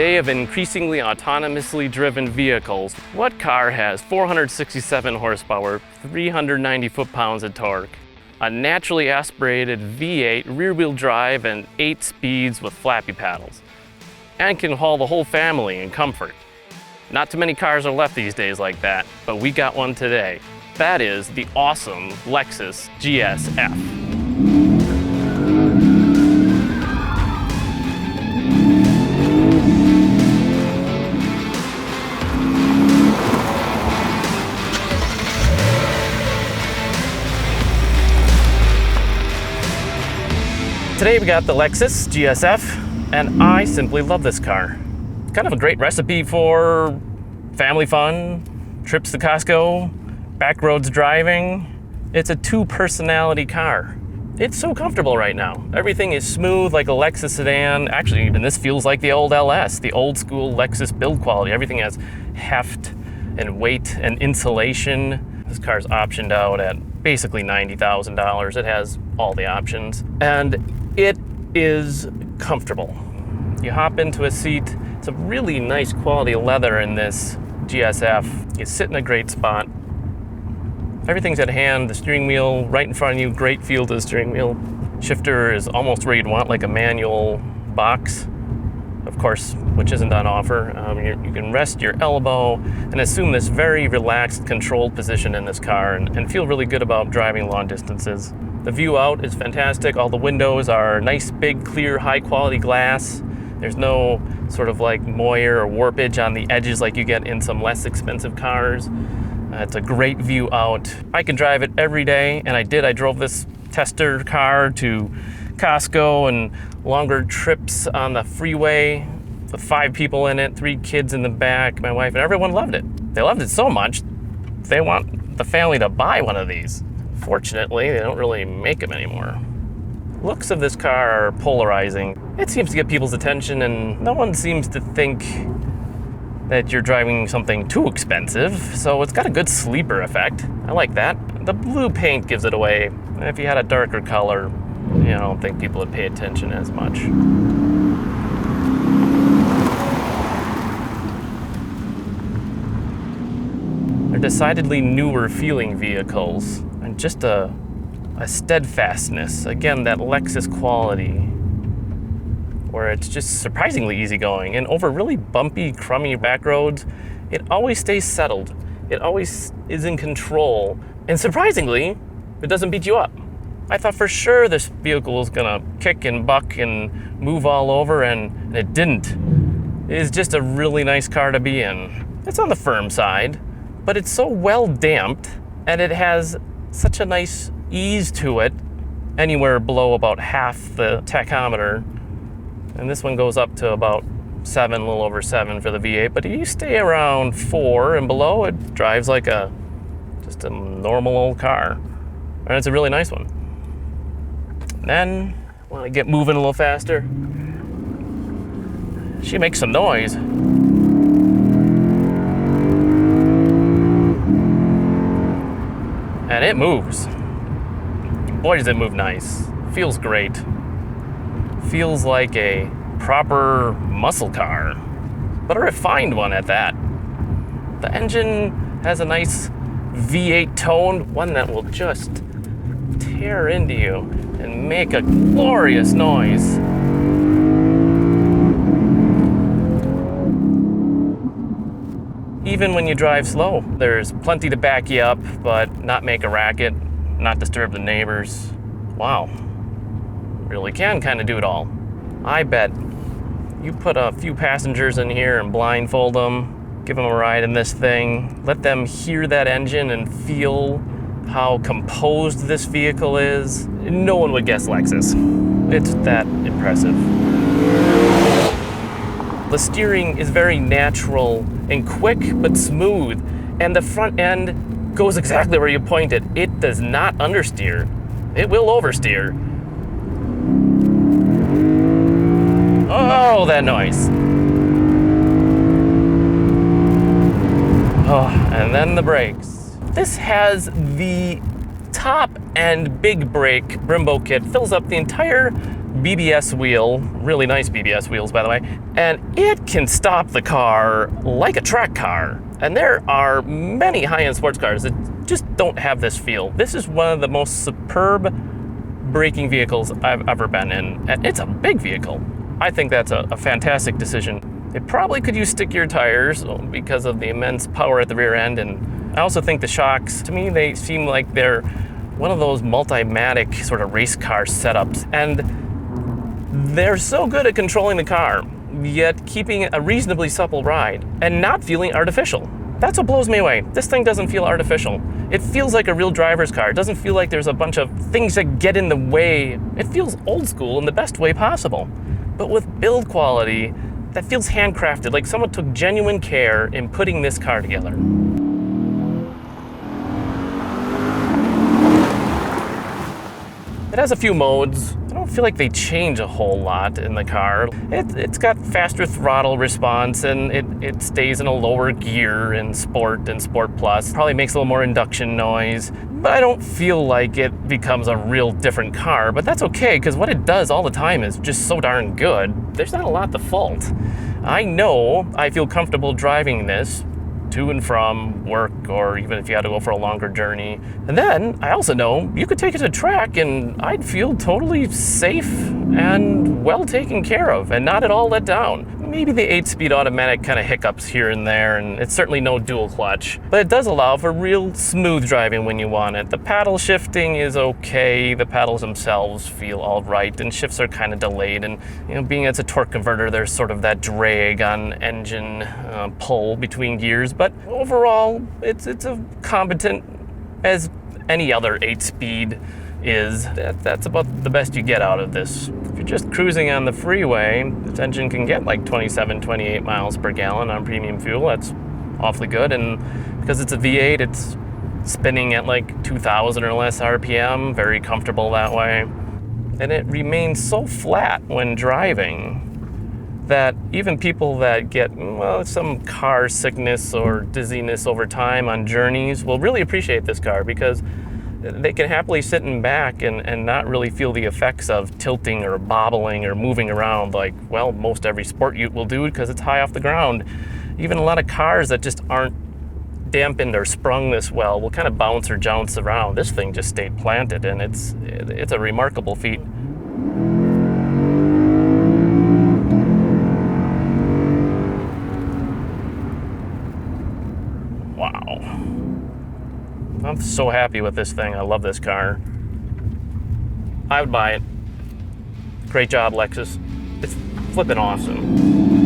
day of increasingly autonomously driven vehicles, what car has 467 horsepower, 390 foot-pounds of torque, a naturally aspirated V8 rear-wheel drive and 8 speeds with flappy paddles, and can haul the whole family in comfort? Not too many cars are left these days like that, but we got one today. That is the awesome Lexus GSF. Today we got the Lexus GSF, and I simply love this car. It's kind of a great recipe for family fun, trips to Costco, backroads driving. It's a two-personality car. It's so comfortable right now. Everything is smooth like a Lexus sedan. Actually, even this feels like the old LS, the old school Lexus build quality. Everything has heft and weight and insulation. This car's optioned out at basically $90,000. It has all the options, and it is comfortable. You hop into a seat. It's a really nice quality leather in this GSF. You sit in a great spot. Everything's at hand. The steering wheel right in front of you, great feel to the steering wheel. Shifter is almost where you'd want, like a manual box, of course, which isn't on offer. You can rest your elbow and assume this very relaxed, controlled position in this car and feel really good about driving long distances. The view out is fantastic. All the windows are nice, big, clear, high-quality glass. There's no sort of like moire or warpage on the edges like you get in some less expensive cars. It's a great view out. I can drive it every day, and I did. I drove this tester car to Costco and longer trips on the freeway with 5 people in it, 3 kids in the back, my wife, and everyone loved it. They loved it so much, they want the family to buy one of these. Fortunately, they don't really make them anymore. Looks of this car are polarizing. It seems to get people's attention, and no one seems to think that you're driving something too expensive, so it's got a good sleeper effect. I like that. The blue paint gives it away. If you had a darker color, I don't think people would pay attention as much. They're decidedly newer feeling vehicles, and just a steadfastness. Again, that Lexus quality, where it's just surprisingly easygoing. And over really bumpy, crummy back roads, it always stays settled. It always is in control. And surprisingly, it doesn't beat you up. I thought for sure this vehicle was gonna kick and buck and move all over, and it didn't. It is just a really nice car to be in. It's on the firm side, but it's so well damped, and it has such a nice ease to it, anywhere below about half the tachometer. And this one goes up to about 7, a little over 7 for the V8, but if you stay around 4 and below, it drives like just a normal old car. And it's a really nice one. Then, want to get moving a little faster. She makes some noise. And it moves. Boy, does it move nice. Feels great. Feels like a proper muscle car, but a refined one at that. The engine has a nice V8 tone, one that will just tear into you and make a glorious noise. Even when you drive slow, there's plenty to back you up, but not make a racket, not disturb the neighbors. Wow, really can kind of do it all. I bet you put a few passengers in here and blindfold them, give them a ride in this thing, let them hear that engine and feel how composed this vehicle is. No one would guess Lexus. It's that impressive. The steering is very natural and quick but smooth, and the front end goes exactly where you point it. It does not understeer. It will oversteer. Oh, that noise. Oh, and then the brakes. This has the top end big brake Brembo kit, fills up the entire BBS wheel, really nice BBS wheels, by the way, and it can stop the car like a track car. And there are many high-end sports cars that just don't have this feel. This is one of the most superb braking vehicles I've ever been in, and it's a big vehicle. I think that's a fantastic decision. It probably could use stickier tires because of the immense power at the rear end, and I also think the shocks, to me, they seem like they're one of those multi-matic sort of race car setups, and they're so good at controlling the car, yet keeping a reasonably supple ride and not feeling artificial. That's what blows me away. This thing doesn't feel artificial. It feels like a real driver's car. It doesn't feel like there's a bunch of things that get in the way. It feels old school in the best way possible, but with build quality that feels handcrafted, like someone took genuine care in putting this car together. It has a few modes. I don't feel like they change a whole lot in the car. It's got faster throttle response, and it stays in a lower gear in Sport and Sport Plus. Probably makes a little more induction noise, but I don't feel like it becomes a real different car, but that's okay, because what it does all the time is just so darn good. There's not a lot to fault. I know I feel comfortable driving this to and from work, or even if you had to go for a longer journey. And then I also know you could take it to track and I'd feel totally safe and well taken care of and not at all let down. Maybe the 8-speed automatic kind of hiccups here and there, and it's certainly no dual clutch, but it does allow for real smooth driving when you want it. The paddle shifting is okay. The paddles themselves feel all right, and shifts are kind of delayed, and being it's a torque converter, there's sort of that drag on engine pull between gears, but overall it's a competent as any other 8-speed is. That's about the best you get out of this. If you're just cruising on the freeway, this engine can get like 27, 28 miles per gallon on premium fuel. That's awfully good, and because it's a V8, it's spinning at like 2,000 or less RPM, very comfortable that way. And it remains so flat when driving that even people that get some car sickness or dizziness over time on journeys will really appreciate this car, because they can happily sit in back and not really feel the effects of tilting or bobbling or moving around like, well, most every sport ute will do, because it's high off the ground. Even a lot of cars that just aren't dampened or sprung this well will kind of bounce or jounce around. This thing just stayed planted, and it's a remarkable feat. Wow. I'm so happy with this thing. I love this car. I would buy it. Great job, Lexus. It's flippin' awesome.